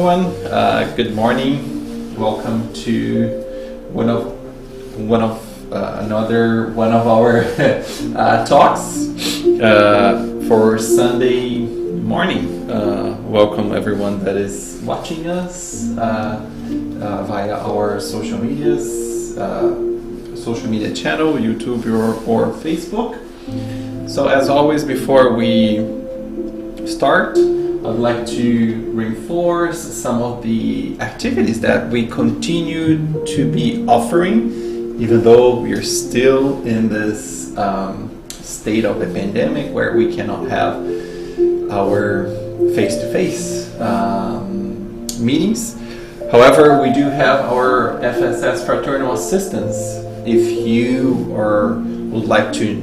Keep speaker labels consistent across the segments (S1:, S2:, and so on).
S1: everyone. Good morning. Welcome to another one of our talks for Sunday morning. Welcome everyone that is watching us via our social media channel, YouTube or Facebook. So as always, before we start, I'd like to reinforce some of the activities that we continue to be offering, even though we are still in this state of the pandemic where we cannot have our face-to-face meetings. However, we do have our FSS fraternal assistance. If you would like to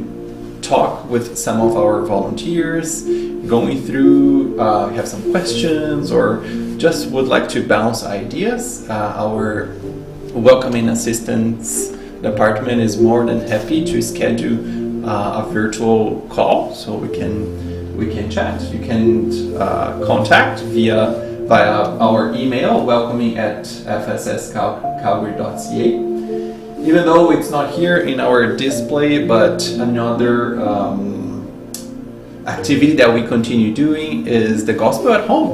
S1: talk with some of our volunteers, going through, have some questions, or just would like to bounce ideas, our welcoming assistance department is more than happy to schedule a virtual call so we can chat. You can contact via our email, welcoming@fsscalgary.ca. Even though it's not here in our display, but another activity that we continue doing is the gospel at home.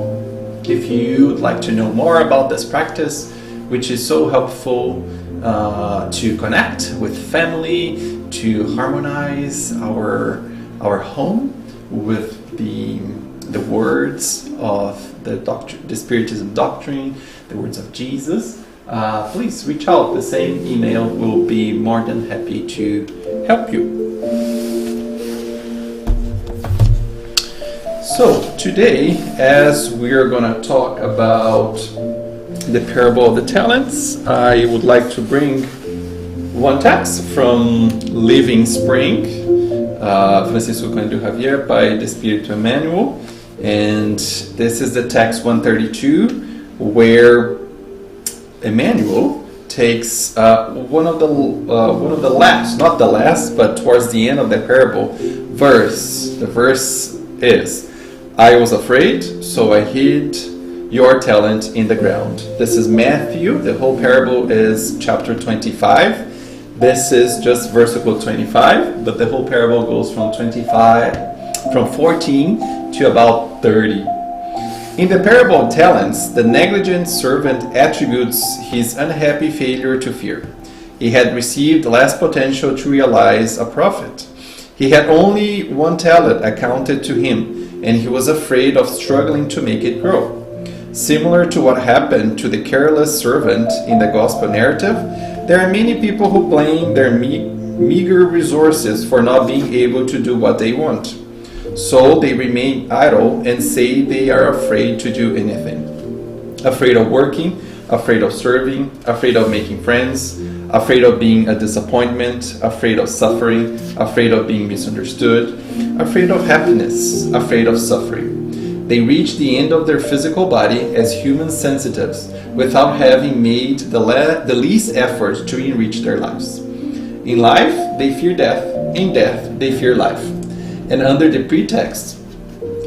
S1: If you would like to know more about this practice, which is so helpful to connect with family, to harmonize our home with the words of the Spiritism doctrine, the words of Jesus, please reach out. The same email will be more than happy to help you. So today, as we're going to talk about the parable of the talents, I would like to bring one text from Living Spring, Francisco Cândido Javier by the Espírito Emmanuel, and this is the text 132, where Emmanuel takes one of the last, not the last, but towards the end of the parable verse. The verse is, "I was afraid, so I hid your talent in the ground." This is Matthew. The whole parable is chapter 25. This is just versicle 25, but the whole parable goes from 14 to about 30. In the parable of talents, the negligent servant attributes his unhappy failure to fear. He had received less potential to realize a profit. He had only one talent accounted to him, and he was afraid of struggling to make it grow. Similar to what happened to the careless servant in the gospel narrative, there are many people who blame their meager resources for not being able to do what they want. So they remain idle and say they are afraid to do anything. Afraid of working, afraid of serving, afraid of making friends, afraid of being a disappointment, afraid of suffering, afraid of being misunderstood, afraid of happiness, afraid of suffering. They reach the end of their physical body as human sensitives without having made the least effort to enrich their lives. In life, they fear death. In death, they fear life. And under the pretext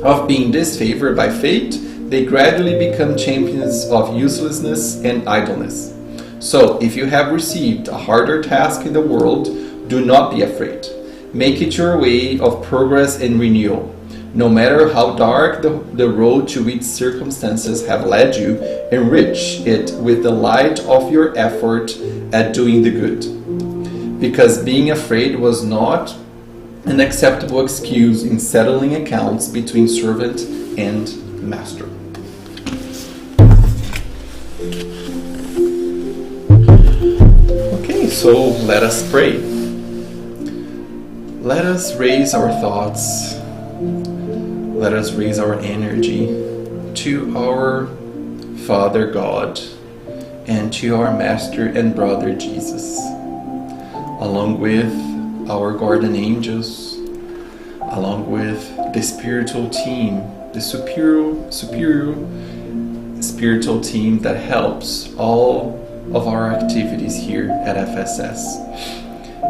S1: of being disfavored by fate, they gradually become champions of uselessness and idleness. So, if you have received a harder task in the world, do not be afraid. Make it your way of progress and renewal. No matter how dark the road to which circumstances have led you, enrich it with the light of your effort at doing the good. Because being afraid was not an acceptable excuse in settling accounts between servant and master. Okay, so let us pray. Let us raise our thoughts. Let us raise our energy to our Father God and to our Master and Brother Jesus, along with our guardian angels, along with the spiritual team, the superior spiritual team that helps all of our activities here at FSS.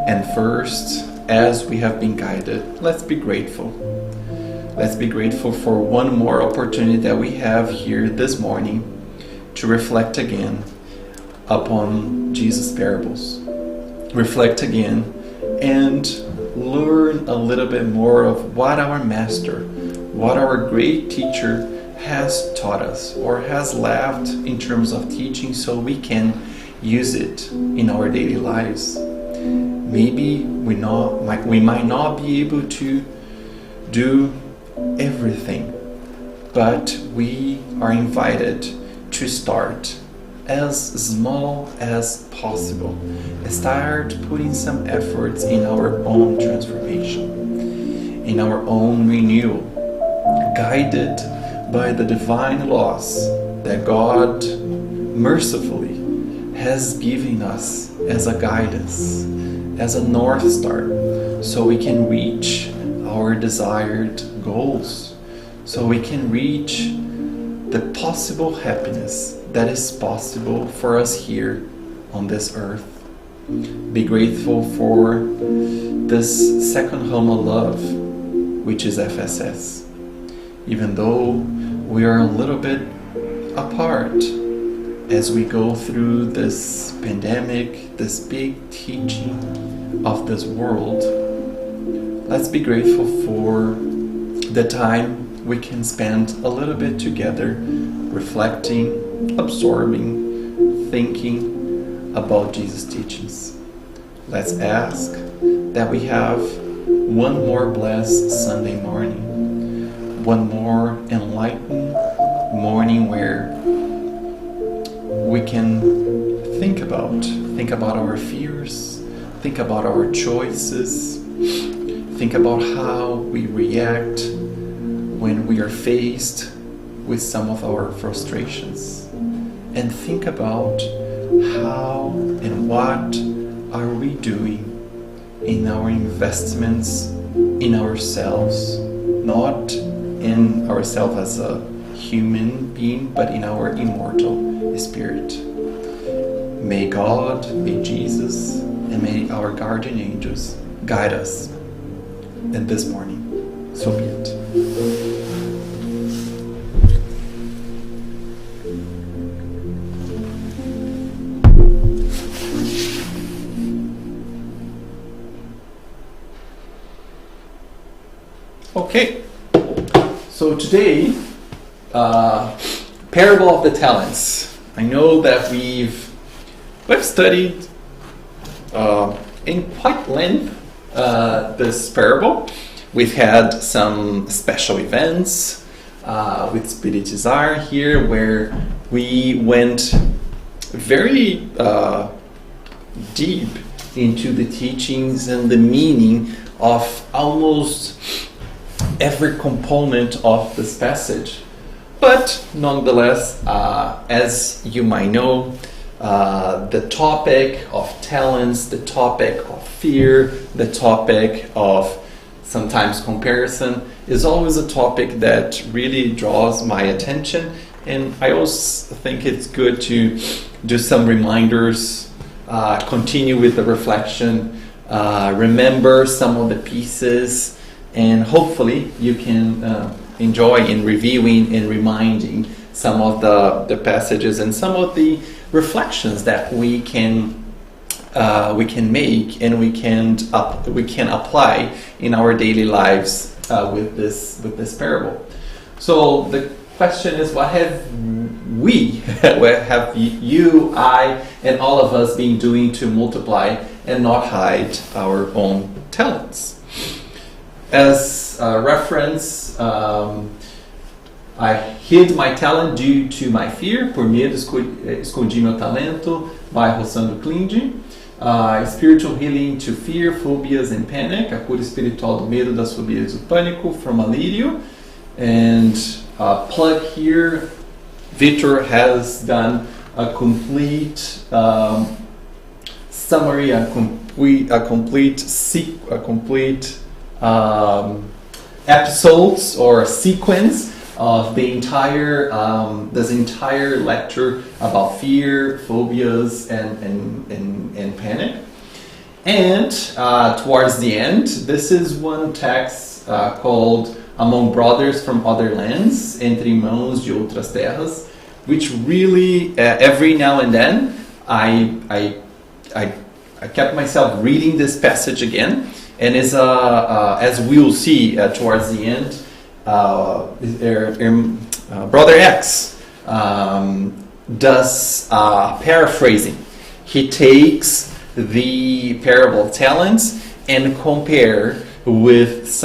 S1: And first, as we have been guided, let's be grateful. Let's be grateful for one more opportunity that we have here this morning to reflect again upon Jesus' parables. Reflect again and learn a little bit more of what our Master, what our great teacher has taught us or has left in terms of teaching, so we can use it in our daily lives. Maybe we might not be able to do everything, but we are invited to start as small as possible. Start putting some efforts in our own transformation, in our own renewal, guided by the divine laws that God mercifully has given us as a guidance, as a North Star, so we can reach our desired goals, so we can reach the possible happiness that is possible for us here on this earth. Be grateful for this second home of love, which is FSS. Even though we are a little bit apart as we go through this pandemic, this big teaching of this world, let's be grateful for the time we can spend a little bit together, reflecting, absorbing, thinking about Jesus' teachings. Let's ask that we have one more blessed Sunday morning, one more enlightened morning where we can think about our fears, think about our choices, think about how we react when we are faced with some of our frustrations, and think about how and what are we doing in our investments in ourselves, not in ourselves as a human being, but in our immortal spirit. May God, may Jesus, and may our guardian angels guide us in this morning. So be it. Okay, so today, parable of the talents. I know that we've studied in quite length this parable. We've had some special events with Spiritist here, where we went very deep into the teachings and the meaning of almost every component of this passage. But nonetheless, as you might know, the topic of talents, the topic of fear, the topic of sometimes comparison is always a topic that really draws my attention. And I always think it's good to do some reminders, continue with the reflection, remember some of the pieces, and hopefully you can enjoy in reviewing and reminding some of the passages and some of the reflections that we can make and we can apply in our daily lives with this parable. So the question is, what have what have you, I, and all of us been doing to multiply and not hide our own talents? As a reference, I hid my talent due to my fear. Por medo, escondi meu talento, by Rossano Klindi. Spiritual healing to fear, phobias, and panic. A cura espiritual do medo, das fobias e do pânico, from Alírio. And plug here, Victor has done a complete summary, a complete episodes or sequence of the entire this entire lecture about fear, phobias, and panic. And towards the end, this is one text called Among Brothers from Other Lands, Entre Irmãos de Outras Terras, which really every now and then I kept myself reading this passage again, and as we'll see towards the end, Brother X does paraphrasing. He takes the parable of talents and compare with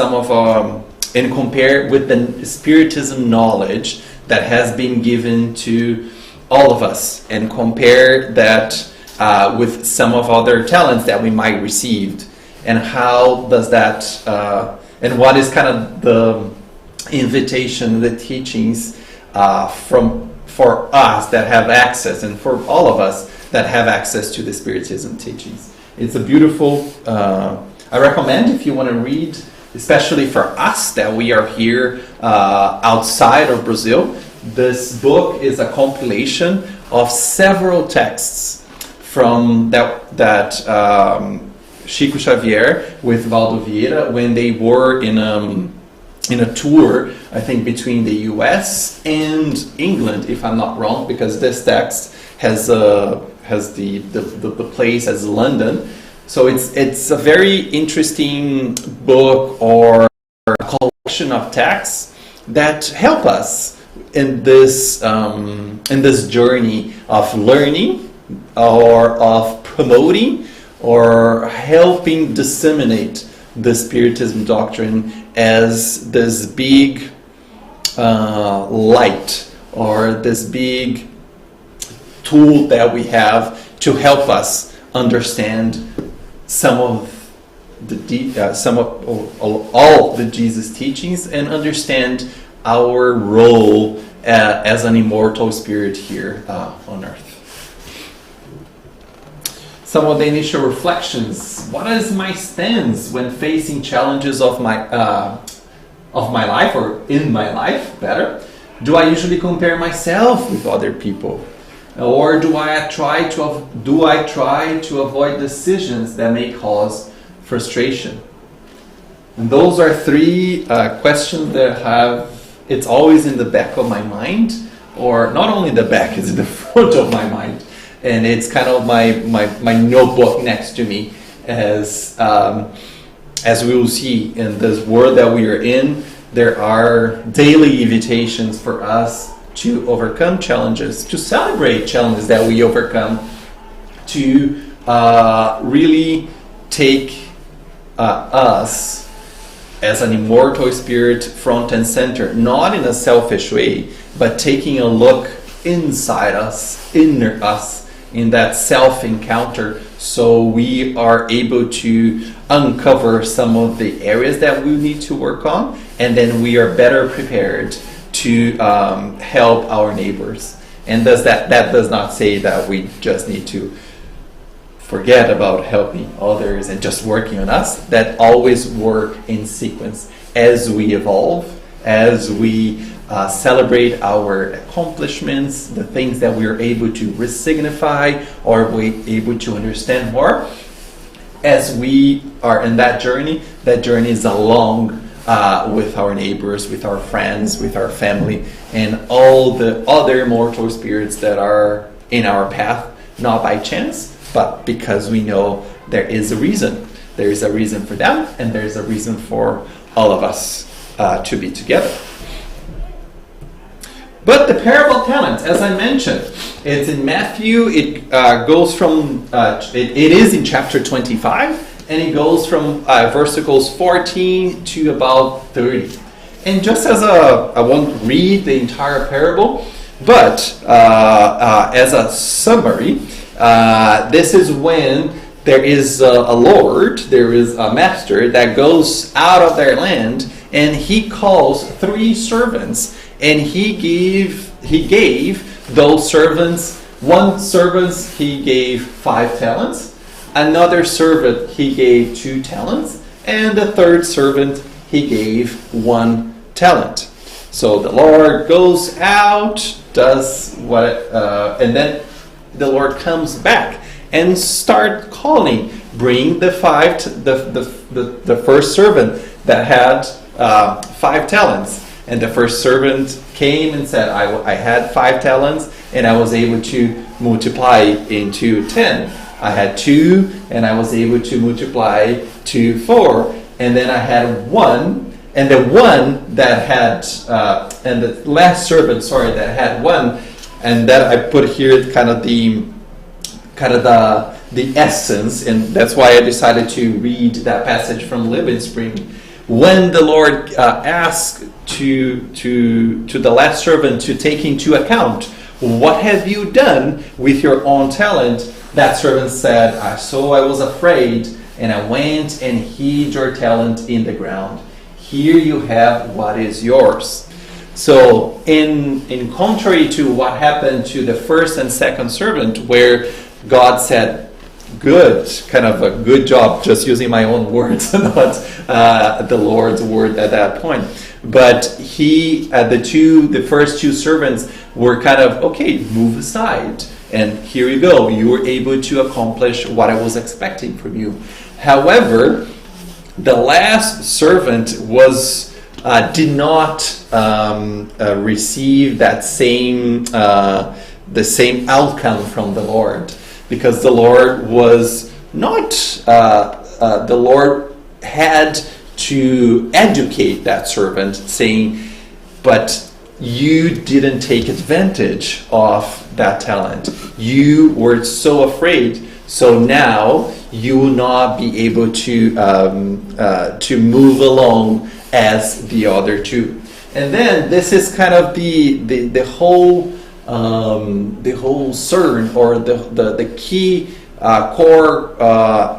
S1: the Spiritism knowledge that has been given to all of us, and compare that with some of other talents that we might received, and how does that and what is kind of the invitation, the teachings for us that have access, and for all of us that have access to the Spiritism teachings. It's a beautiful, I recommend if you want to read, especially for us that we are here outside of Brazil. This book is a compilation of several texts from that Chico Xavier with Valdo Vieira, when they were in a tour, I think between the US and England, if I'm not wrong, because this text has the place as London. So it's a very interesting book or collection of texts that help us in this journey of learning, or of promoting, or helping disseminate the Spiritism doctrine as this big light, or this big tool that we have to help us understand all the Jesus teachings, and understand our role as an immortal spirit here on earth. Some of the initial reflections. What is my stance when facing challenges of my life, or in my life, better? Do I usually compare myself with other people? Or do I try to avoid decisions that may cause frustration? And those are three questions that it's always in the back of my mind, or not only the back, it's in the front of my mind. And it's kind of my notebook next to me, as we will see in this world that we are in. There are daily invitations for us to overcome challenges, to celebrate challenges that we overcome, to really take us as an immortal spirit front and center, not in a selfish way, but taking a look inside us, inner us, in that self-encounter, so we are able to uncover some of the areas that we need to work on, and then we are better prepared to help our neighbors. And that does not say that we just need to forget about helping others and just working on us. That always work in sequence as we evolve, as we celebrate our accomplishments, the things that we are able to resignify, or we able to understand more. As we are in that journey is along with our neighbors, with our friends, with our family, and all the other mortal spirits that are in our path, not by chance, but because we know there is a reason. There is a reason for them, and there is a reason for all of us to be together. But the parable of talents, as I mentioned, it's in Matthew. It goes from, it is in chapter 25, and it goes from versicles 14 to about 30. And just as I won't read the entire parable, but as a summary, this is when there is a lord, there is a master that goes out of their land, and he calls 3 servants. And he gave those servants, one servant he gave 5 talents, another servant he gave 2 talents, and the third servant he gave 1 talent. So the Lord goes out, does what, and then the Lord comes back and start calling, bring the first servant that had 5 talents. And the first servant came and said, I had 5 talents, and I was able to multiply into 10. I had 2, and I was able to multiply to 4. And then I had 1, and the one that had, and the last servant, that had 1, and that I put here kind of the essence, and that's why I decided to read that passage from Living Spring. When the Lord asked to the last servant to take into account, what have you done with your own talent? That servant said, so I was afraid, and I went and hid your talent in the ground. Here you have what is yours. So in contrary to what happened to the first and second servant, where God said, good, kind of a good job, just using my own words, not the Lord's word at that point. But the first 2 servants were kind of, okay, move aside. And here you go. You were able to accomplish what I was expecting from you. However, the last servant did not receive that the same outcome from the Lord, because the Lord was not. The Lord had to educate that servant, saying, "But you didn't take advantage of that talent. You were so afraid, so now you will not be able to move along as the other 2." And then this is kind of the whole CERN, or the key core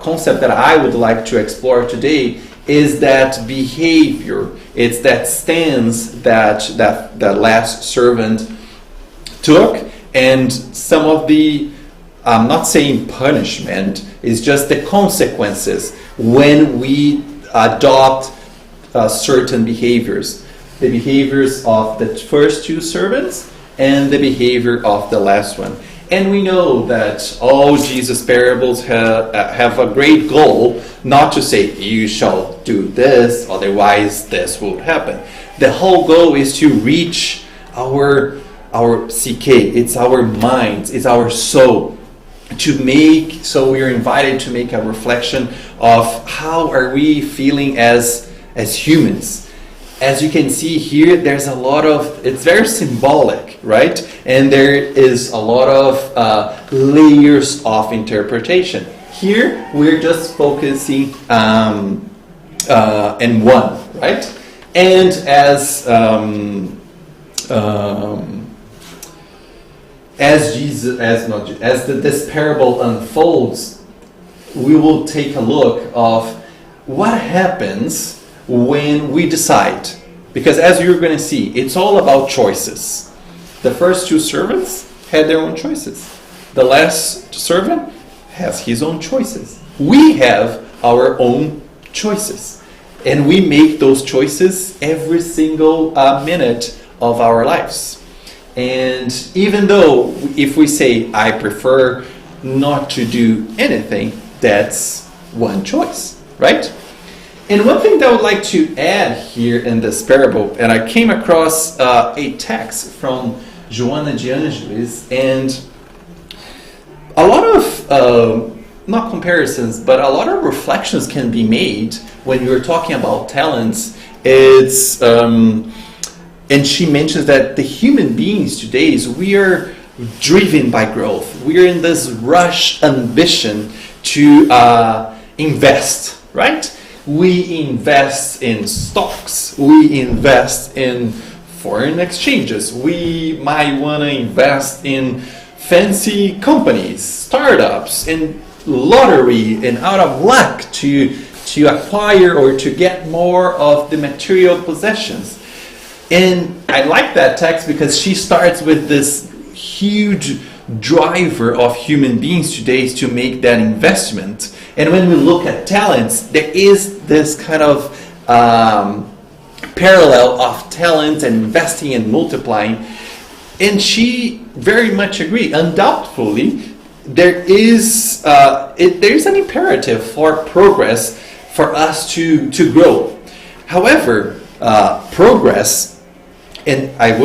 S1: concept that I would like to explore today, is that behavior. It's that stance that last servant took, and some of the, I'm not saying punishment, is just the consequences when we adopt certain behaviors. The behaviors of the first 2 servants and the behavior of the last one. And we know that all Jesus' parables have a great goal, not to say, you shall do this, otherwise this will happen. The whole goal is to reach our psyche, it's our minds, it's our soul. So we are invited to make a reflection of how are we feeling as humans. As you can see here, there's a lot of, it's very symbolic, right? And there is a lot of layers of interpretation. Here, we're just focusing in one, right? And as this parable unfolds, we will take a look of what happens when we decide. Because as you're going to see, it's all about choices. The first 2 servants had their own choices. The last servant has his own choices. We have our own choices. And we make those choices every single minute of our lives. And even though if we say, I prefer not to do anything, that's one choice, right? And one thing that I would like to add here in this parable, and I came across a text from Joana de Angelis, and a lot of, not comparisons, but a lot of reflections can be made when you're talking about talents. It's, and she mentions that the human beings today, we are driven by growth. We are in this rush ambition to invest, right? We invest in stocks. We invest in foreign exchanges. We might want to invest in fancy companies, startups, in lottery, and out of luck to acquire or to get more of the material possessions. And I like that text because she starts with this huge driver of human beings today to make that investment. And when we look at talents, there is this kind of parallel of talent and investing and multiplying. And she very much agreed. Undoubtedly, there is an imperative for progress for us to grow. However, progress And I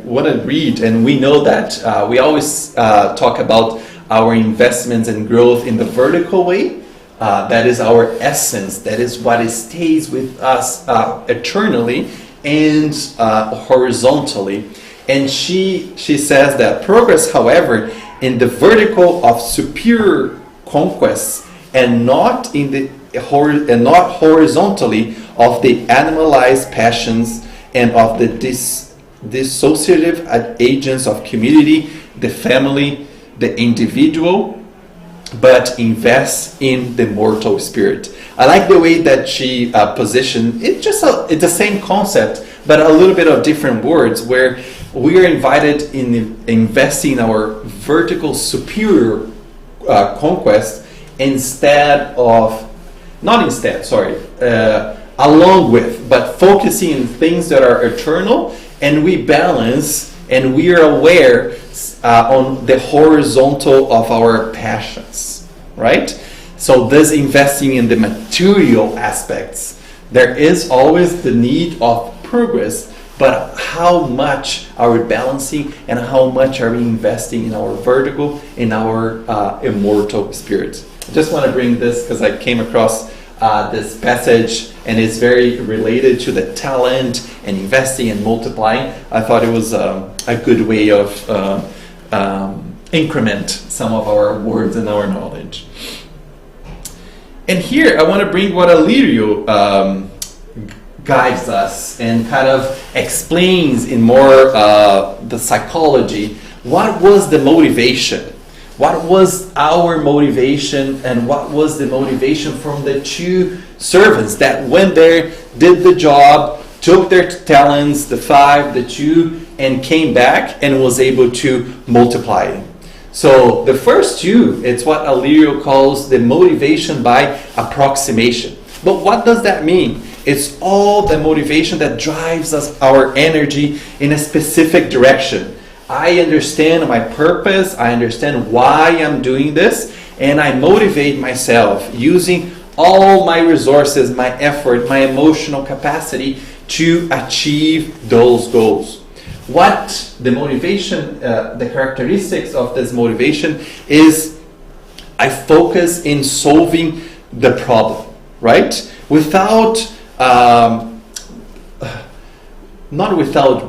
S1: want to read, and we know that we always talk about our investments and growth in the vertical way. That is our essence. That is what stays with us eternally and horizontally. And she says that progress, however, in the vertical of superior conquests and not horizontally of the animalized passions and of the dissociative agents of community, the family, the individual, but invest in the mortal spirit. I like the way that she positioned it. It's the same concept, but a little bit of different words, where we are invited in investing in our vertical superior conquest along with, but focusing on things that are eternal, and we balance and we are aware on the horizontal of our passions, right? So this investing in the material aspects, there is always the need of progress, but how much are we balancing and how much are we investing in our vertical, in our immortal spirit? I just want to bring this because I came across this passage and it's very related to the talent and investing and multiplying. I thought it was a good way of increment some of our words and our knowledge. And here I want to bring what Alirio guides us and kind of explains in more the psychology. What was the motivation? What was our motivation, and what was the motivation from the two servants that went there, did the job, took their talents, the 5, the 2, and came back and was able to multiply it? So the first 2, it's what Alirio calls the motivation by approximation. But what does that mean? It's all the motivation that drives us, our energy in a specific direction. I understand my purpose, I understand why I'm doing this, and I motivate myself using all my resources, my effort, my emotional capacity to achieve those goals. What the motivation, the characteristics of this motivation is, I focus in solving the problem, right?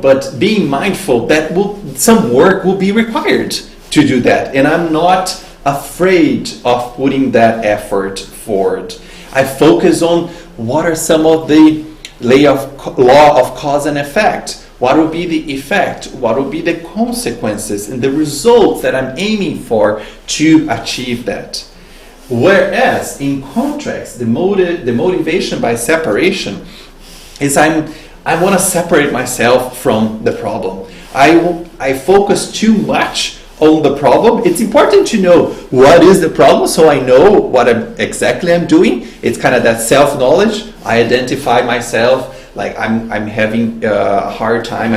S1: But being mindful that some work will be required to do that. And I'm not afraid of putting that effort forward. I focus on what are some of the law of cause and effect. What will be the effect? What will be the consequences and the results that I'm aiming for to achieve that? Whereas, in contrast, the motivation by separation is I want to separate myself from the problem. I focus too much on the problem. It's important to know what is the problem so I know what exactly I'm doing. It's kind of that self-knowledge. I identify myself, like I'm having a hard time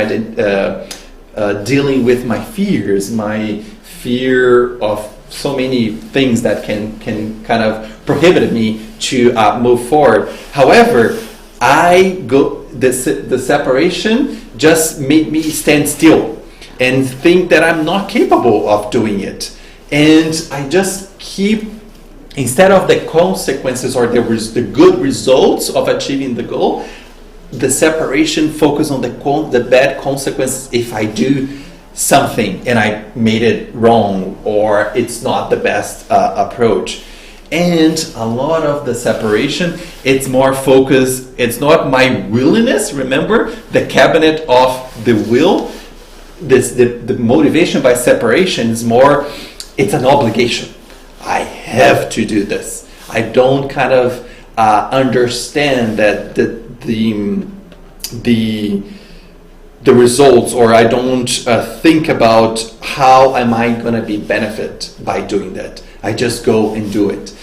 S1: dealing with my fears, my fear of so many things that can kind of prohibit me to move forward. However, the separation just made me stand still and think that I'm not capable of doing it. And I just keep, instead of the consequences or the good results of achieving the goal, the separation focus on the bad consequences if I do something and I made it wrong or it's not the best approach. And a lot of the separation, it's more focused, it's not my willingness. Remember the cabinet of the will, the motivation by separation is more, it's an obligation. I have to do this. I don't kind of understand that the results, or I don't think about how am I going to be benefit by doing that. I just go and do it.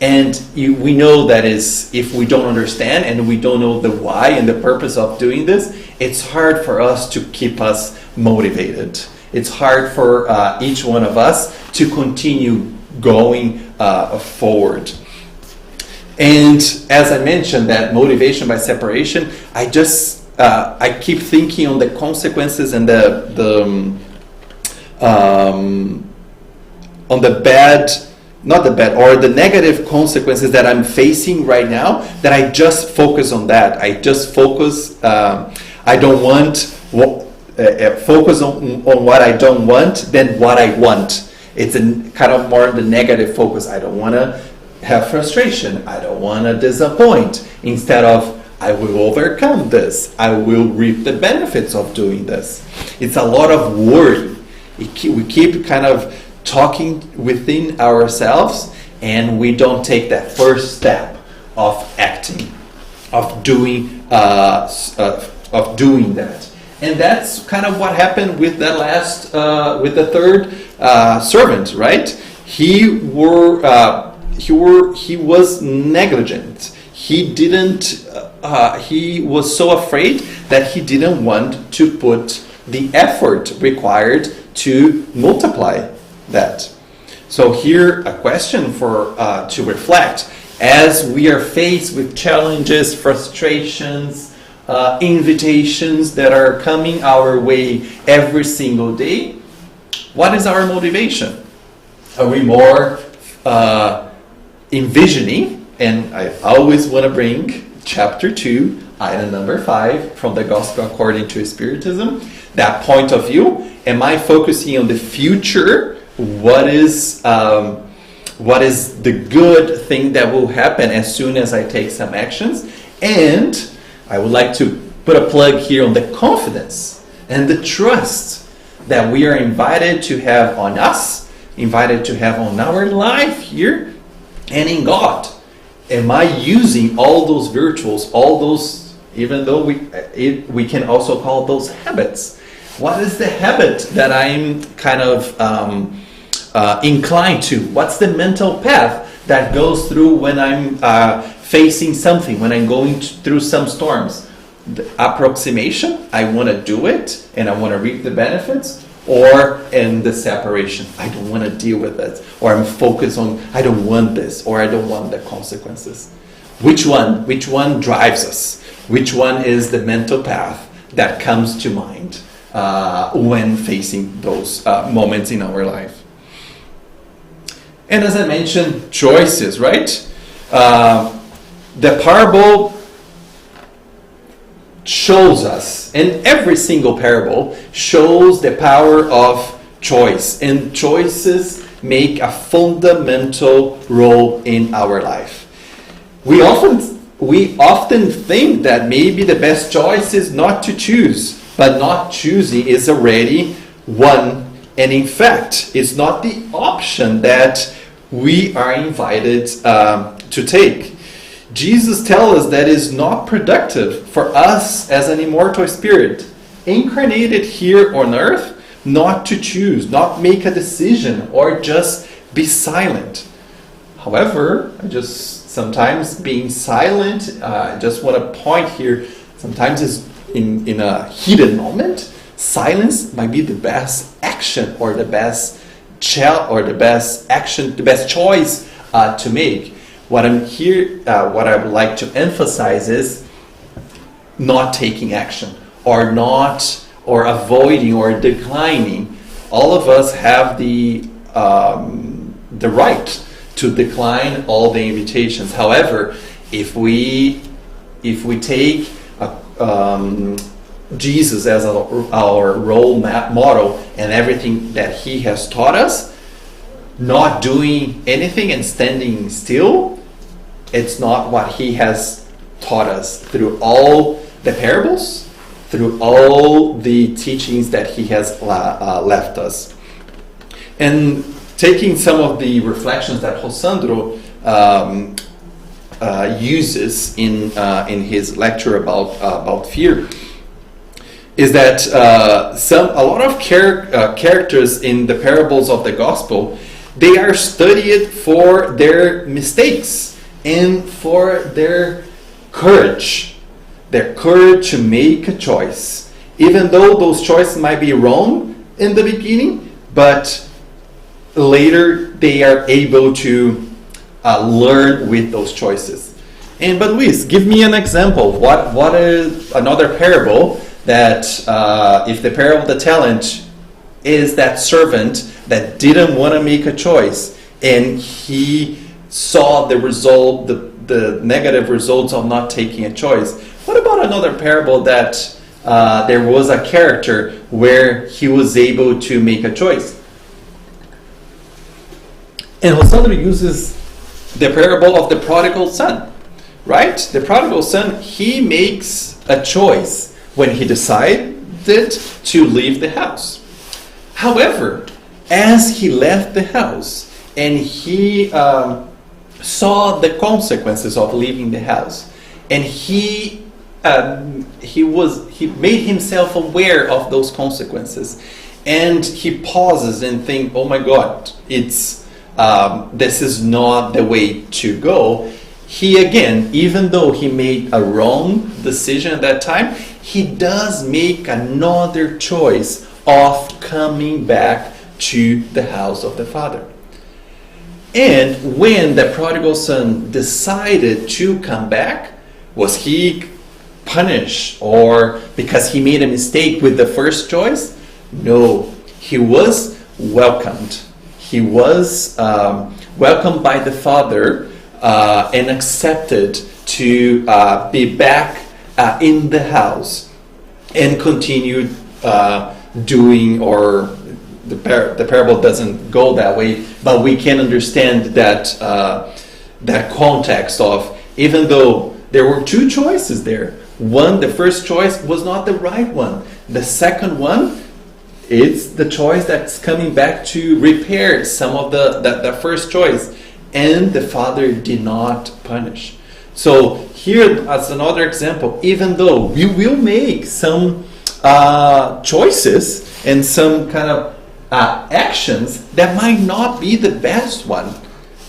S1: And we know that is, if we don't understand and we don't know the why and the purpose of doing this, it's hard for us to keep us motivated. It's hard for each one of us to continue going forward. And as I mentioned, that motivation by separation, I just I keep thinking on the consequences and on the bad, not the bad, or the negative consequences that I'm facing right now, that I just focus on that. I just focus, I don't want, focus on what I don't want than what I want. It's a kind of more the negative focus. I don't want to have frustration. I don't want to disappoint. Instead of, I will overcome this. I will reap the benefits of doing this. It's a lot of worry. We keep kind of talking within ourselves, and we don't take that first step of acting, of doing that. And that's kind of what happened with that last, with the third servant, right? He was negligent. He didn't. He was so afraid that he didn't want to put the effort required to multiply that. So here, a question for to reflect as we are faced with challenges, frustrations, invitations that are coming our way every single day. What is our motivation? Are we more envisioning? And I always want to bring chapter 2, item number 5 from the Gospel according to Spiritism. That point of view. Am I focusing on the future? What is the good thing that will happen as soon as I take some actions? And I would like to put a plug here on the confidence and the trust that we are invited to have on us, invited to have on our life here, and in God. Am I using all those virtues, all those, even though we can also call those habits? What is the habit that I'm kind of inclined to? What's the mental path that goes through when I'm facing something, when I'm going through some storms? The approximation, I want to do it and I want to reap the benefits, or in the separation, I don't want to deal with it, or I'm focused on, I don't want this, or I don't want the consequences. Which one drives us? Which one is the mental path that comes to mind when facing those moments in our life? And as I mentioned, choices, right? The parable shows us, and every single parable shows the power of choice, and choices make a fundamental role in our life. We often think that maybe the best choice is not to choose, but not choosing is already one, and in fact, it's not the option that we are invited to take. Jesus tells us that it's not productive for us as an immortal spirit, incarnated here on earth, not to choose, not make a decision, or just be silent. However, sometimes being silent, I just want to point here, sometimes it's in a heated moment, silence might be the best action, or the best action, the best choice to make. What I would like to emphasize is not taking action, or avoiding, or declining. All of us have the right to decline all the invitations. However, if we take Jesus as our role model and everything that he has taught us, not doing anything and standing still, it's not what he has taught us through all the parables, through all the teachings that he has left us. And taking some of the reflections that Rosandro uses in his lecture about fear, is that a lot of characters in the parables of the gospel, they are studied for their mistakes and for their courage to make a choice, even though those choices might be wrong in the beginning, but later they are able to learn with those choices. But Luis, give me an example. What is another parable that if the parable of the talent is that servant that didn't want to make a choice and he saw the result, the negative results of not taking a choice. What about another parable that there was a character where he was able to make a choice? And Rosandro uses the parable of the prodigal son, right? The prodigal son, he makes a choice when he decided to leave the house. However, as he left the house and he saw the consequences of leaving the house, and he made himself aware of those consequences, and he pauses and think, oh my God, this is not the way to go. He again, even though he made a wrong decision at that time, he does make another choice of coming back to the house of the father. And when the prodigal son decided to come back, was he punished or because he made a mistake with the first choice? No, he was welcomed. He was welcomed by the father and accepted to be back in the house and continued doing, or the parable doesn't go that way, but we can understand that that context of, even though there were two choices there, the first choice was not the right one. The second one, it's the choice that's coming back to repair some of the first choice, and the father did not punish. So here, as another example, even though we will make some choices and some kind of actions that might not be the best one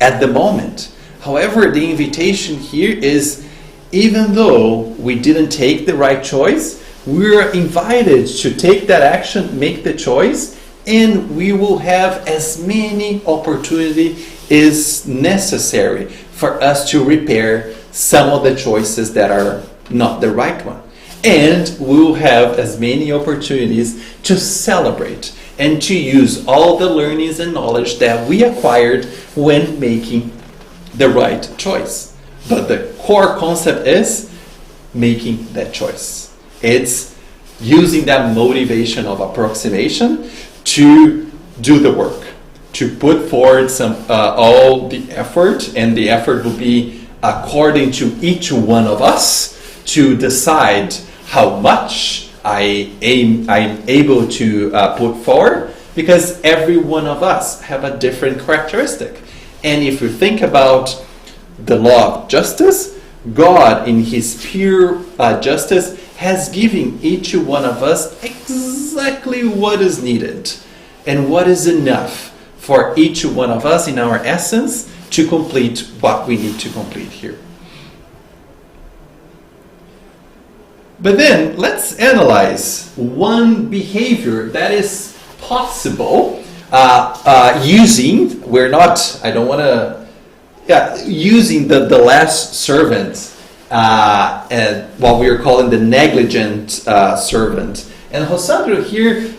S1: at the moment. However, the invitation here is, even though we didn't take the right choice, we're invited to take that action, make the choice, and we will have as many opportunities as necessary for us to repair some of the choices that are not the right one. And we will have as many opportunities to celebrate and to use all the learnings and knowledge that we acquired when making the right choice. But the core concept is making that choice. It's using that motivation of approximation to do the work, to put forward all the effort, and the effort will be according to each one of us to decide how much I'm able to put forward, because every one of us have a different characteristic. And if you think about the law of justice, God in his pure justice has given each one of us exactly what is needed and what is enough for each one of us in our essence to complete what we need to complete here. But then let's analyze one behavior that is possible using using the last servant and what we are calling the negligent servant. And Rosandro here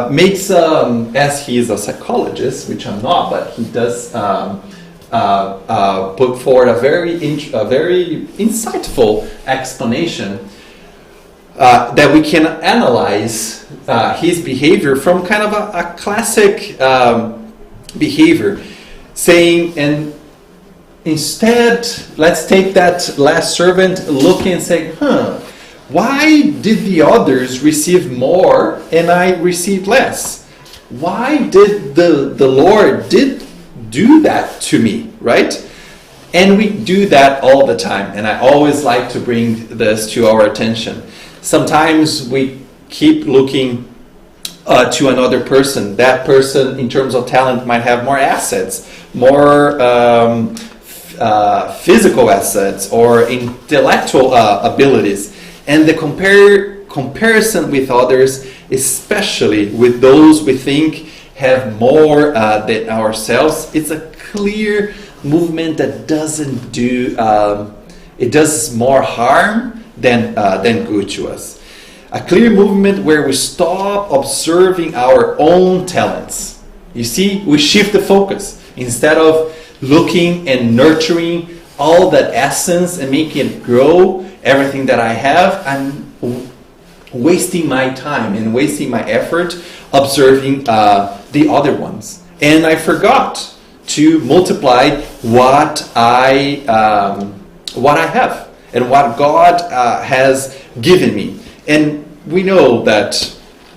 S1: makes, as he is a psychologist, which I'm not, but he does put forward a very insightful explanation that we can analyze his behavior from kind of a classic behavior, saying, and instead, let's take that last servant, look and say, why did the others receive more and I received less? Why did the Lord do that to me, right? And we do that all the time, and I always like to bring this to our attention. Sometimes we keep looking to another person. That person, in terms of talent, might have more assets, more physical assets, or intellectual abilities. And the comparison with others, especially with those we think have more than ourselves, it's a clear movement that doesn't do It does more harm than good to us. A clear movement where we stop observing our own talents. You see, we shift the focus. Instead of looking and nurturing all that essence and making it grow, everything that I have, I'm wasting my time and wasting my effort observing the other ones. And I forgot to multiply what I have and what God has given me. And we know that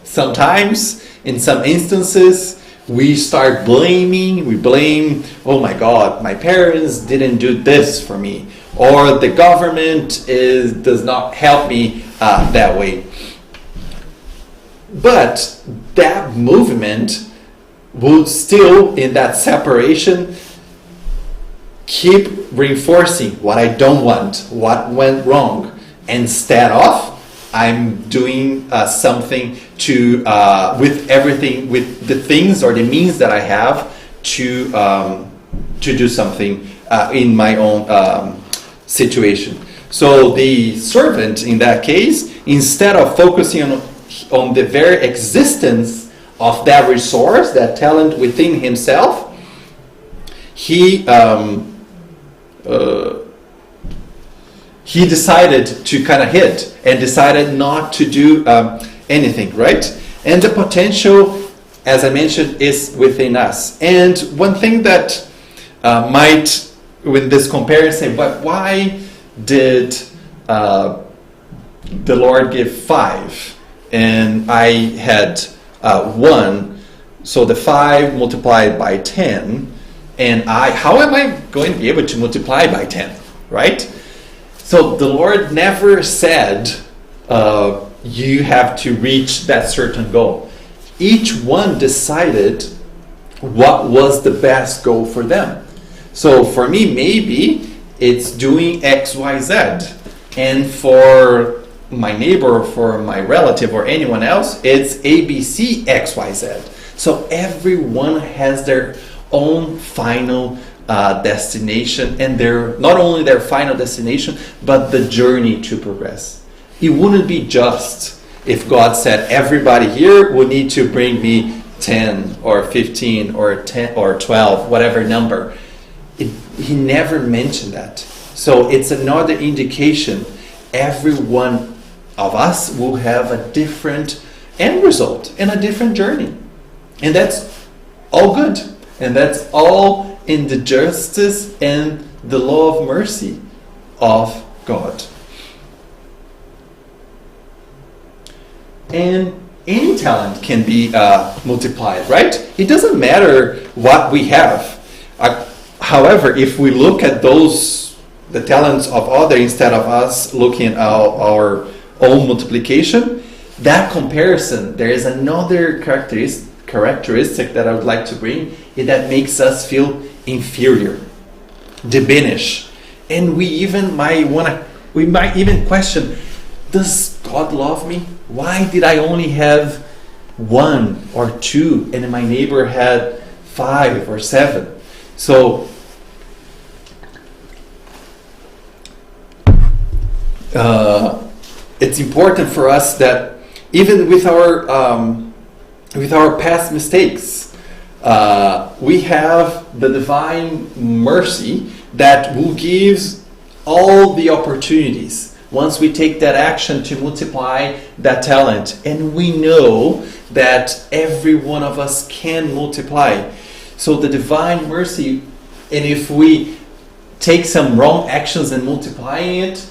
S1: sometimes, in some instances, we start blaming. We blame, oh my God, my parents didn't do this for me, or the government does not help me that way. But that movement would still, in that separation, keep reinforcing what I don't want, what went wrong. Instead of, I'm doing something to with everything, with the things or the means that I have to do something in my own situation. So the servant, in that case, instead of focusing on the very existence of that resource, that talent within himself, he decided to kind of hid and decided not to do anything, right? And the potential, as I mentioned, is within us. And one thing that might, with this comparison, but why did the Lord give 5 and I had 1? So the 5 multiplied by 10, and how am I going to be able to multiply by 10, right? So the Lord never said you have to reach that certain goal. Each one decided what was the best goal for them. So for me, maybe it's doing X, Y, Z. And for my neighbor, for my relative, or anyone else, it's ABC, X, Y, Z. So everyone has their own final destination, and not only their final destination, but the journey to progress. It wouldn't be just if God said everybody here would need to bring me 10 or 15 or 10 or 12, whatever number. He never mentioned that. So it's another indication every one of us will have a different end result and a different journey. And that's all good. And that's all in the justice and the law of mercy of God. And any talent can be multiplied, right? It doesn't matter what we have. However, if we look at the talents of others instead of us looking at our own multiplication, that comparison, there is another characteristic that I would like to bring, that makes us feel inferior, diminished, and we might even question: does God love me? Why did I only have 1 or 2, and my neighbor had 5 or 7? So it's important for us that even with our past mistakes, we have the divine mercy that will give all the opportunities once we take that action to multiply that talent. And we know that every one of us can multiply. So the divine mercy, and if we take some wrong actions and multiplying it,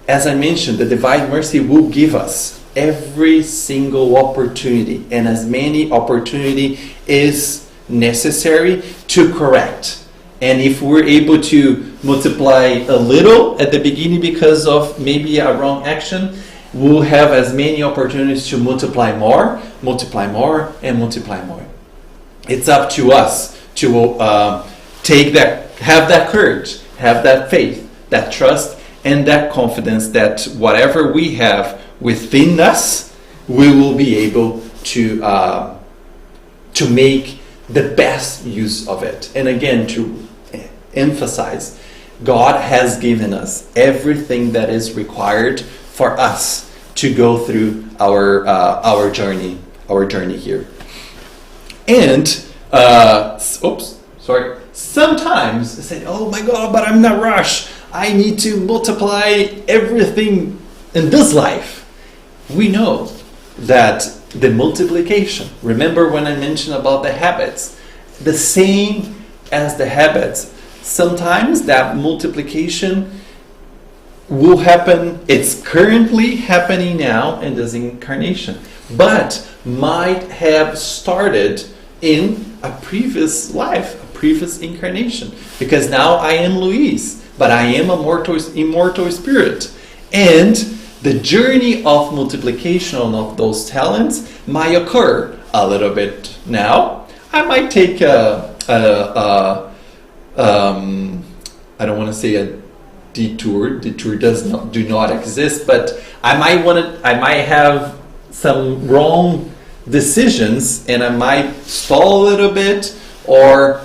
S1: as I mentioned, the divine mercy will give us every single opportunity, and as many opportunity is necessary to correct. And if we're able to multiply a little at the beginning because of maybe a wrong action, we'll have as many opportunities to multiply more, and multiply more. It's up to us to have that courage, have that faith, that trust, and that confidence that whatever we have within us, we will be able to make the best use of it. And again, to emphasize, God has given us everything that is required for us to go through our journey here. And sometimes I say, oh my God, but I'm not rushed. I need to multiply everything in this life. We know that the multiplication, remember when I mentioned about the habits, the same as the habits, sometimes that multiplication will happen, it's currently happening now in this incarnation, but might have started in a previous life, a previous incarnation. Because now I am Luis, but I am a immortal spirit. And the journey of multiplication of those talents might occur a little bit now. I might take I don't want to say a detour. Detour do not exist, but I might have some wrong decisions, and I might stall a little bit, or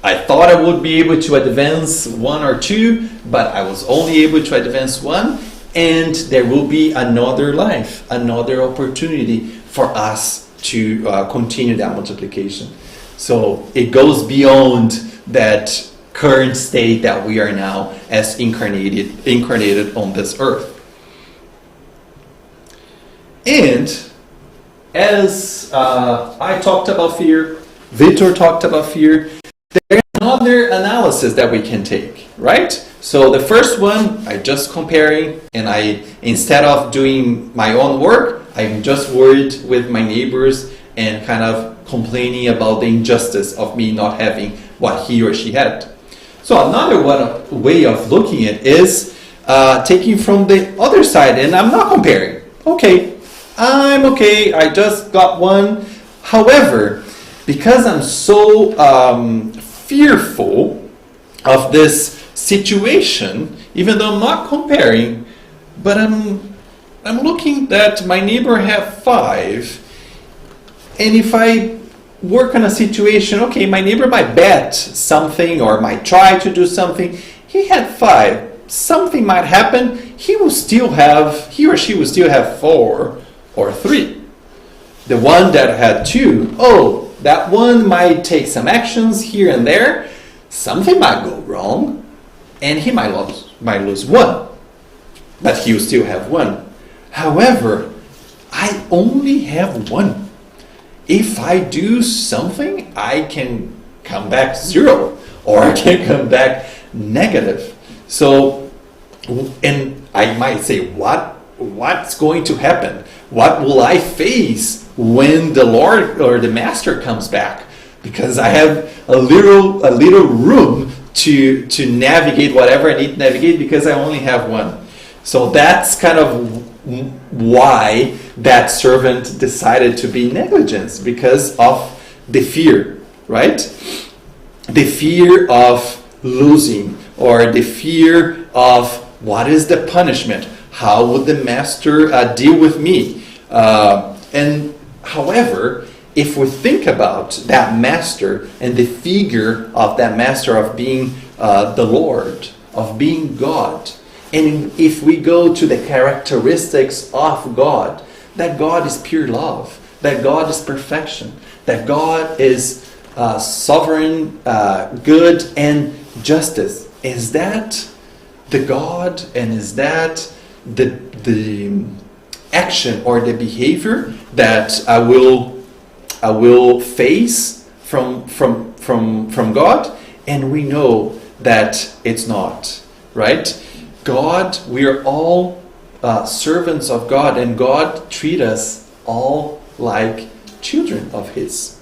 S1: I thought I would be able to advance one or two, but I was only able to advance one, and there will be another life, another opportunity for us to continue that multiplication. So it goes beyond that current state that we are now as incarnated on this earth. And as I talked about fear, Victor talked about fear, there's another analysis that we can take, right? So the first one, I just comparing, and instead of doing my own work, I'm just worried with my neighbors and kind of complaining about the injustice of me not having what he or she had. So another way of looking at it is taking from the other side, and I'm not comparing. Okay, I'm okay, I just got one. However, because I'm so fearful of this situation, even though I'm not comparing, but I'm looking that my neighbor have 5, and if I work on a situation, okay, my neighbor might bet something or might try to do something, he had 5, something might happen, he or she will still have 4 or 3. The one that had 2, that one might take some actions here and there, something might go wrong, and he might lose 1, but he will still have 1. However, I only have 1. If I do something, I can come back 0, or I can come back negative. So, and I might say, what's going to happen? What will I face when the Lord or the Master comes back? Because I have a little room to navigate whatever I need to navigate, because I only have 1. So that's kind of why that servant decided to be negligent, because of the fear, right? The fear of losing, or the fear of what is the punishment? How would the master deal with me? And however, if we think about that master and the figure of that master of being the Lord, of being God, and if we go to the characteristics of God, that God is pure love, that God is perfection, that God is sovereign, good, and justice. Is that the God, and is that the action or the behavior that I will face from God? And we know that it's not, right? God, we are all servants of God, and God treats us all like children of His.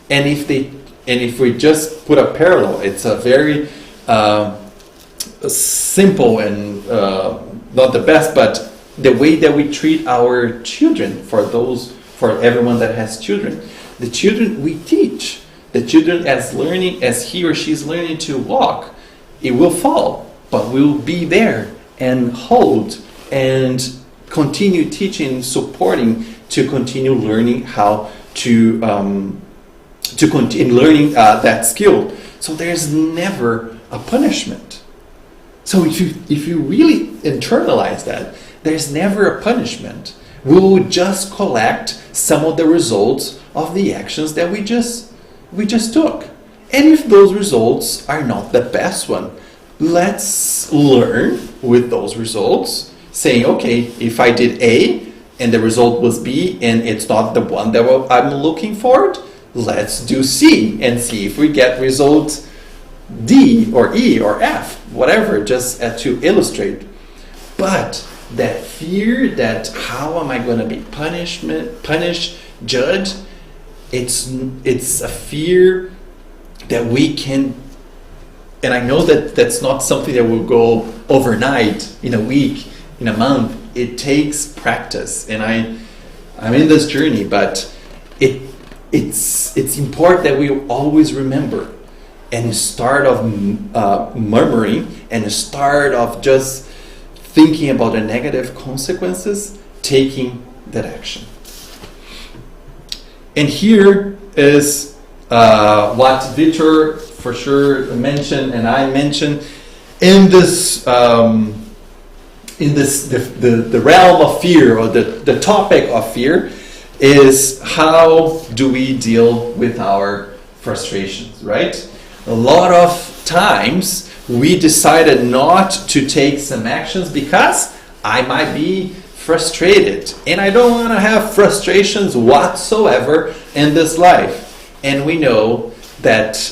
S1: And if we just put a parallel, it's a very simple and not the best, but the way that we treat our children, for everyone that has children, the children we teach, the children as he or she is learning to walk, it will fall. But we'll be there and hold and continue teaching, supporting, to continue learning how to continue learning that skill. So there's never a punishment. So if you really internalize that, there's never a punishment. We will just collect some of the results of the actions that we just took. And if those results are not the best one, let's learn with those results, saying, okay, if I did A and the result was B and it's not the one that I'm looking for, let's do C and see if we get result D or E or F, whatever, just to illustrate. But that fear that how am I going to be punished, judged, it's a fear that we can, and I know that that's not something that will go overnight, in a week, in a month. It takes practice, and I'm in this journey, but it's important that we always remember and start of murmuring and start of just thinking about the negative consequences, taking that action. And here is what Victor for sure mentioned, and I mentioned in this the realm of fear, or the topic of fear, is how do we deal with our frustrations, right? A lot of times we decided not to take some actions because I might be frustrated and I don't want to have frustrations whatsoever in this life. And we know that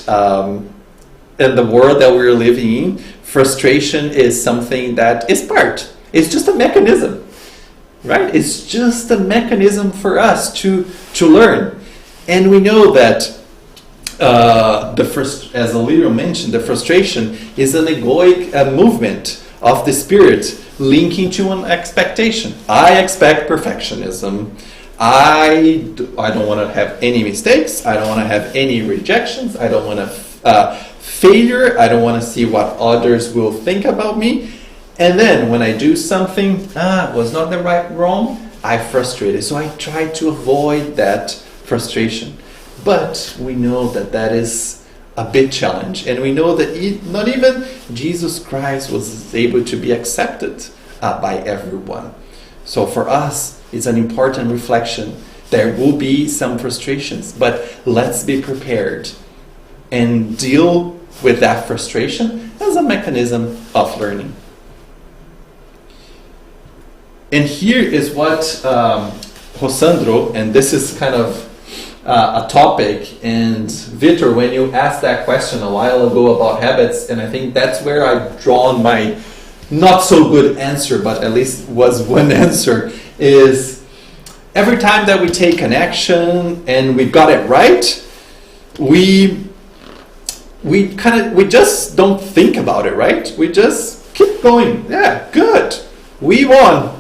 S1: in the world that we're living in, frustration is something that is it's just a mechanism, right? It's just a mechanism for us to learn. And we know that as the leader mentioned, the frustration is an egoic movement of the spirit linking to an expectation. I expect perfectionism. I don't want to have any mistakes. I don't want to have any rejections. I don't want to failure. I don't want to see what others will think about me. And then when I do something, was not the wrong, I frustrated. So I try to avoid that frustration. But we know that is a big challenge. And we know that not even Jesus Christ was able to be accepted by everyone. So for us, it's an important reflection. There will be some frustrations, but let's be prepared and deal with that frustration as a mechanism of learning. And here is what Rosandro, and this is kind of a topic, and Victor, when you asked that question a while ago about habits, and I think that's where I've drawn my not so good answer, but at least was one answer, is every time that we take an action and we got it right, we just don't think about it, right? We just keep going. Yeah, good. We won.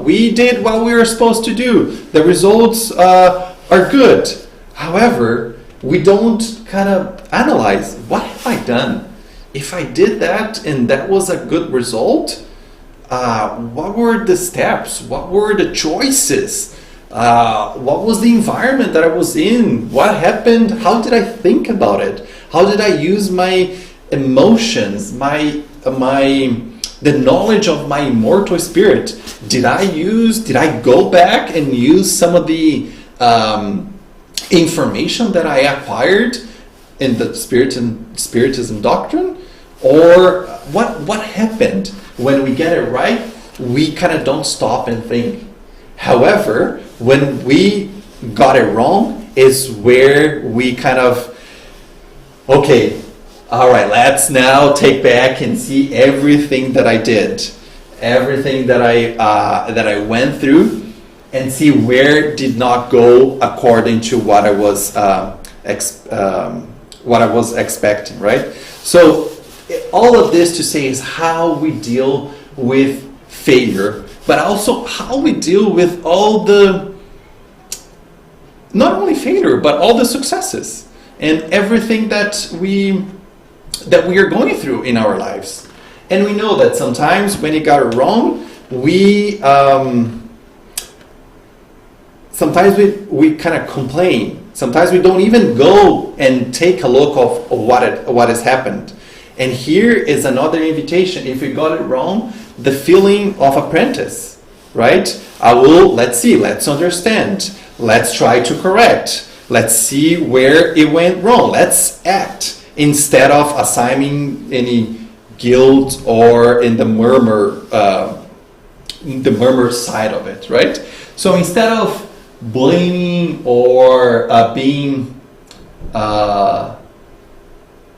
S1: We did what we were supposed to do. The results are good. However, we don't kind of analyze, what have I done? If I did that and that was a good result, what were the steps? What were the choices? What was the environment that I was in? What happened? How did I think about it? How did I use my emotions, the knowledge of my immortal spirit? Did I go back and use some of the information that I acquired in the Spiritism doctrine? Or what happened? When we get it right, we kind of don't stop and think. However, when we got it wrong is where we kind of, okay, all right, let's now take back and see everything that I did, everything that I went through, and see where did not go according to what I was expecting, right? So all of this to say is how we deal with failure, but also how we deal with all the, not only failure, but all the successes and everything that we are going through in our lives. And we know that sometimes when you got it wrong, we kind of complain. Sometimes we don't even go and take a look of what has happened. And here is another invitation. If we got it wrong, the feeling of apprentice, right? Let's understand. Let's try to correct. Let's see where it went wrong. Let's act instead of assigning any guilt or in the murmur side of it, right? So instead of blaming or being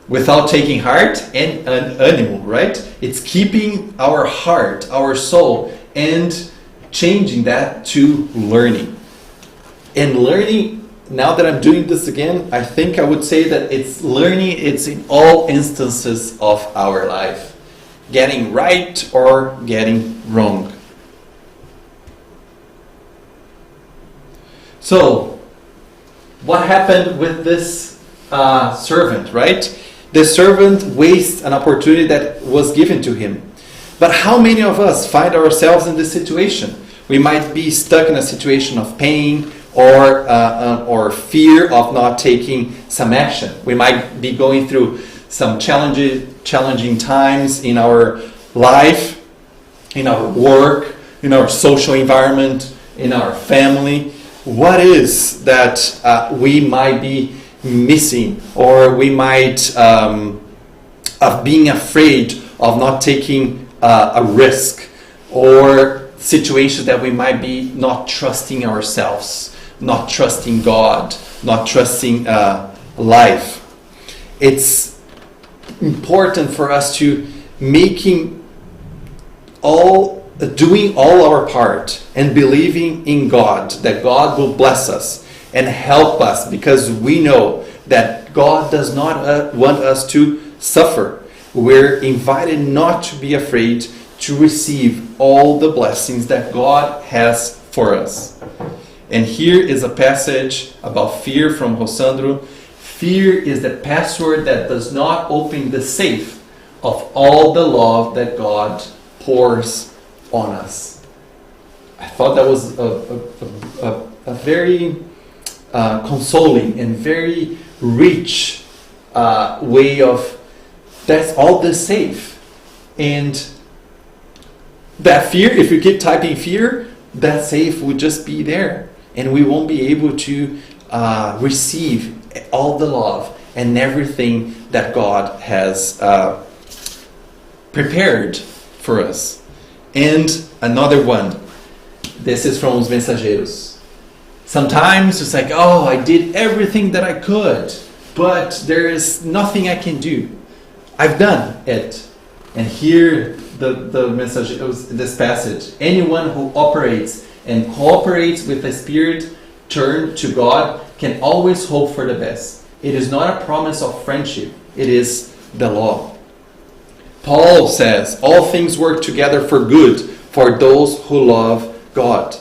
S1: without taking heart and an animal, right? It's keeping our heart, our soul, and changing that to learning. And learning, now that I'm doing this again, I think I would say that it's in all instances of our life. Getting right or getting wrong. So, what happened with this servant, right? The servant wastes an opportunity that was given to him. But how many of us find ourselves in this situation? We might be stuck in a situation of pain or fear of not taking some action. We might be going through some challenging times in our life, in our work, in our social environment, in our family. What is that we might be missing, or we might of being afraid of not taking a risk, or situations that we might be not trusting ourselves, not trusting God, not trusting life. It's important for us to doing all our part and believing in God, that God will bless us and help us, because we know that God does not want us to suffer. We're invited not to be afraid to receive all the blessings that God has for us. And here is a passage about fear from Rosandro. Fear is the password that does not open the safe of all the love that God pours on us. I thought that was a very consoling and very rich way of, that's all the safe. And that fear, if you keep typing fear, that safe would just be there, and we won't be able to receive all the love and everything that God has prepared for us. And another one, this is from Os Mensageiros. Sometimes it's like, oh, I did everything that I could, but there is nothing I can do. I've done it. And here the message, this passage, anyone who operates and cooperates with the Spirit turned to God can always hope for the best. It is not a promise of friendship, it is the law. Paul says, all things work together for good for those who love God.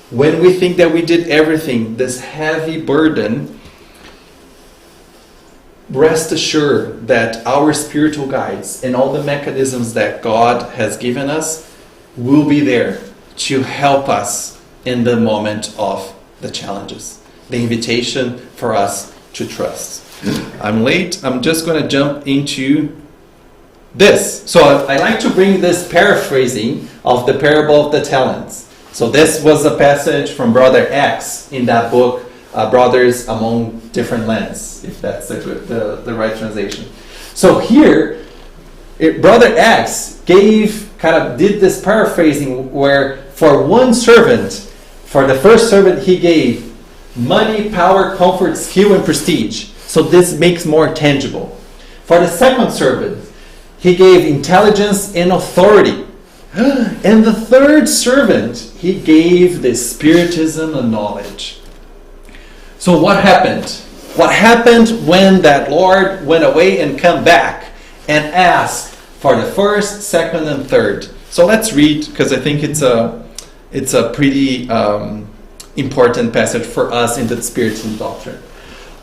S1: When we think that we did everything, this heavy burden, rest assured that our spiritual guides and all the mechanisms that God has given us will be there to help us in the moment of the challenges. The invitation for us to trust. I'm late. I'm just going to jump into this. So I like to bring this paraphrasing of the parable of the talents. So this was a passage from Brother X in that book, Brothers Among Different Lands, if that's the right translation. So here, Brother X did this paraphrasing where for one servant, for the first servant he gave money, power, comfort, skill, and prestige. So this makes more tangible. For the second servant, he gave intelligence and authority. And the third servant, he gave the spiritism and knowledge. So what happened? What happened when that Lord went away and come back and asked for the first, second, and third? So let's read, because I think it's a pretty important passage for us in the Spiritism doctrine.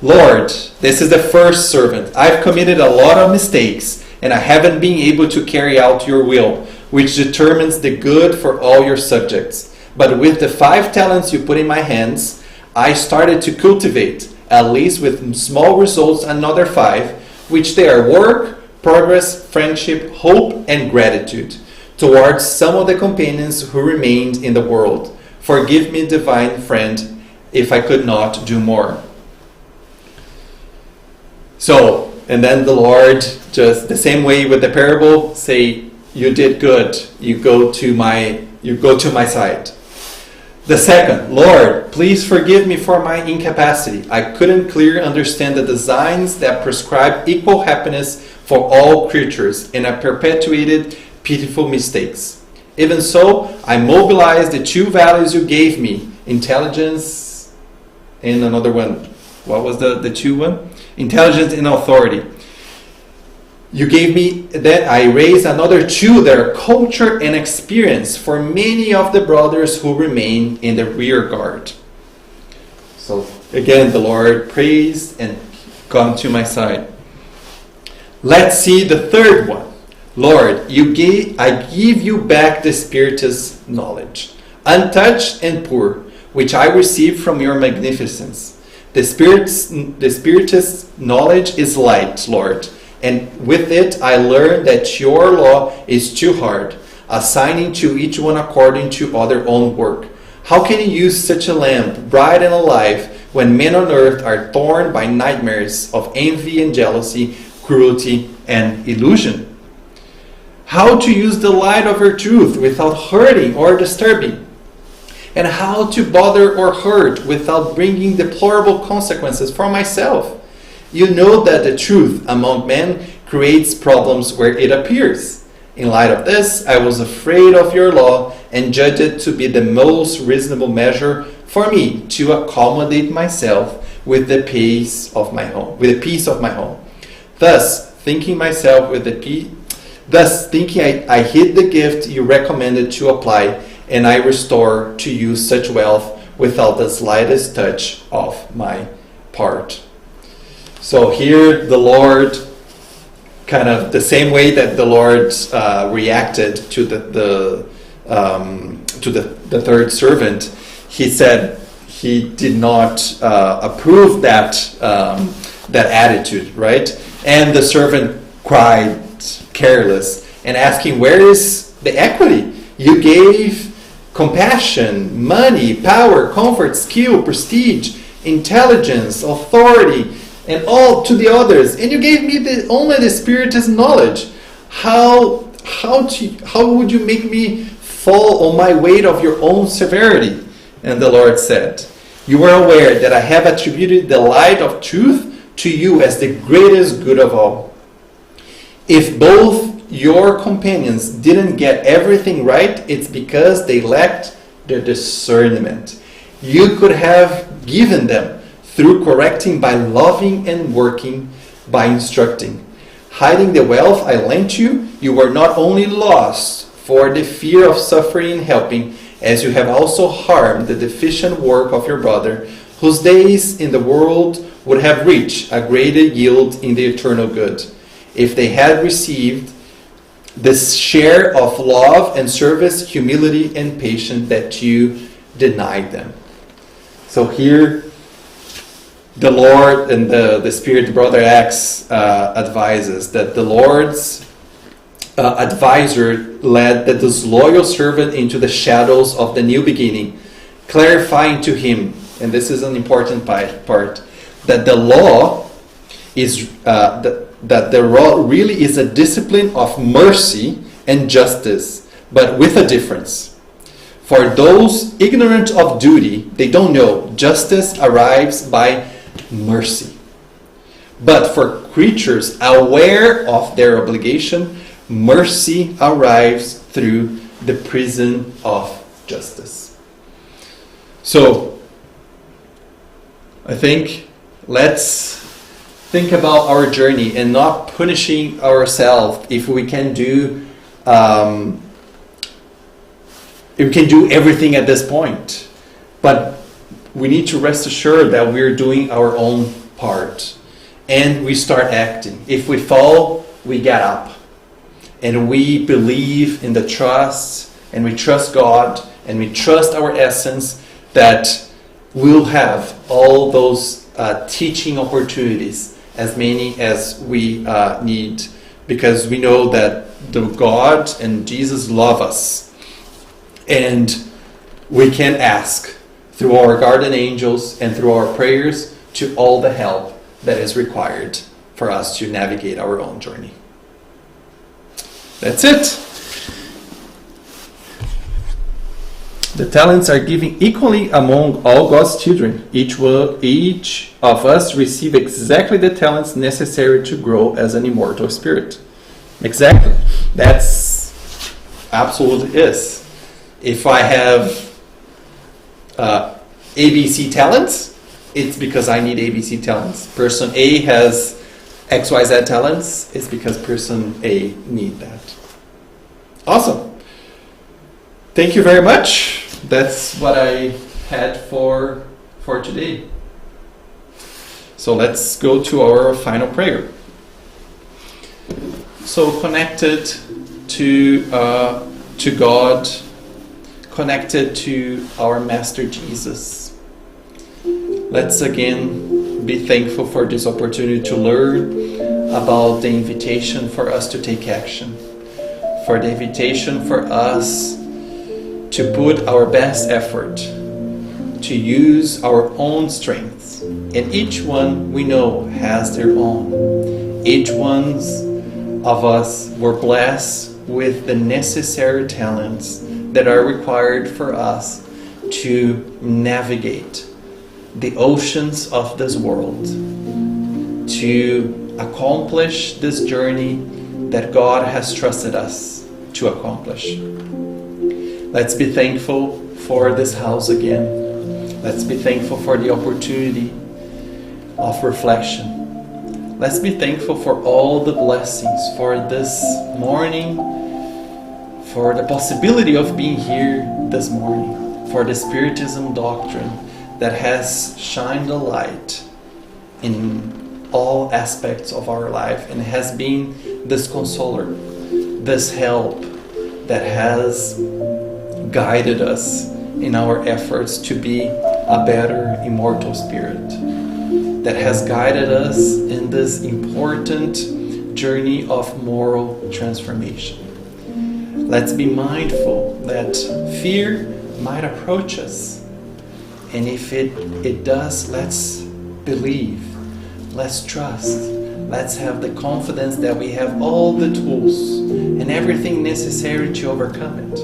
S1: Lord, this is the first servant. I've committed a lot of mistakes, and I haven't been able to carry out your will, which determines the good for all your subjects. But with the 5 talents you put in my hands, I started to cultivate, at least with small results, another 5, which they are work, progress, friendship, hope, and gratitude towards some of the companions who remained in the world. Forgive me, divine friend, if I could not do more. So, and then the Lord, just the same way with the parable, say, you did good. You go to my side. The second, Lord, please forgive me for my incapacity. I couldn't clearly understand the designs that prescribe equal happiness for all creatures, and I perpetuated pitiful mistakes. Even so, I mobilized the two values you gave me, intelligence and another one. What was the two one? Intelligence and authority. You gave me that. I raised another two, their culture and experience for many of the brothers who remain in the rear guard. So again, the Lord praised and come to my side. Let's see the third one. Lord, I give you back the Spiritist knowledge, untouched and poor, which I received from your magnificence. The Spiritist knowledge is light, Lord, and with it I learned that your law is too hard, assigning to each one according to their own work. How can you use such a lamp, bright and alive, when men on earth are torn by nightmares of envy and jealousy, cruelty and illusion? How to use the light of your truth without hurting or disturbing? And how to bother or hurt without bringing deplorable consequences for myself? You know that the truth among men creates problems where it appears. In light of this, I was afraid of your law and judged it to be the most reasonable measure for me to accommodate myself with the peace of my home. Thus, thinking I hid the gift you recommended to apply, and I restore to you such wealth without the slightest touch of my part. So here the Lord, kind of the same way that the Lord reacted to the third servant, he said he did not approve that attitude, right? And the servant cried, careless, and asking, where is the equity? You gave compassion, money, power, comfort, skill, prestige, intelligence, authority, and all to the others, and you gave me only the Spiritist knowledge. How would you make me fall on my weight of your own severity? And the Lord said, you are aware that I have attributed the light of truth to you as the greatest good of all. If both your companions didn't get everything right, it's because they lacked the discernment you could have given them through correcting, by loving and working, by instructing. Hiding the wealth I lent you, you were not only lost for the fear of suffering and helping, as you have also harmed the deficient work of your brother, whose days in the world would have reached a greater yield in the eternal good, if they had received this share of love and service, humility and patience that you denied them. So here, the Lord and the Spirit, Brother Acts advises that the Lord's advisor led the disloyal servant into the shadows of the new beginning, clarifying to him, and this is an important part, that the law is that the law really is a discipline of mercy and justice, but with a difference. For those ignorant of duty, they don't know, justice arrives by mercy. But for creatures aware of their obligation, mercy arrives through the prison of justice. So, I think let's think about our journey and not punishing ourselves if we can do everything at this point. But we need to rest assured that we're doing our own part. And we start acting. If we fall, we get up. And we believe in the trust, and we trust God, and we trust our essence that we'll have all those teaching opportunities, as many as we need because we know that the God and Jesus love us, and we can ask through our guardian angels and through our prayers to all the help that is required for us to navigate our own journey. That's it. The talents are given equally among all God's children. Each of us receive exactly the talents necessary to grow as an immortal spirit. Exactly. That's absolutely is. If I have ABC talents, it's because I need ABC talents. Person A has XYZ talents, it's because person A need that. Awesome. Thank you very much. That's what I had for today. So let's go to our final prayer. So connected to God, connected to our Master Jesus. Let's again be thankful for this opportunity to learn about the invitation for us to take action, for the invitation for us to put our best effort, to use our own strengths. And each one we know has their own. Each one of us were blessed with the necessary talents that are required for us to navigate the oceans of this world, to accomplish this journey that God has trusted us to accomplish. Let's be thankful for this house again. Let's be thankful for the opportunity of reflection. Let's be thankful for all the blessings, for this morning, for the possibility of being here this morning, for the Spiritism doctrine that has shined a light in all aspects of our life and has been this consoler, this help that has guided us in our efforts to be a better immortal spirit, that has guided us in this important journey of moral transformation. Let's be mindful that fear might approach us, and if it does, let's believe, let's trust, let's have the confidence that we have all the tools and everything necessary to overcome it.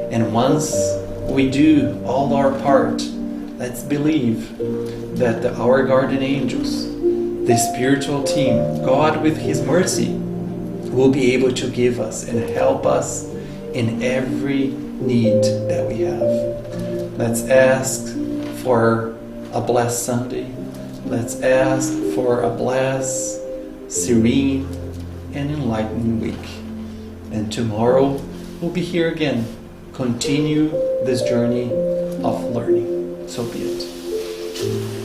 S1: And once we do all our part, let's believe that our guardian angels, the spiritual team, God with His mercy, will be able to give us and help us in every need that we have. Let's ask for a blessed Sunday. Let's ask for a blessed, serene, and enlightening week. And tomorrow we'll be here again. Continue this journey of learning. So be it.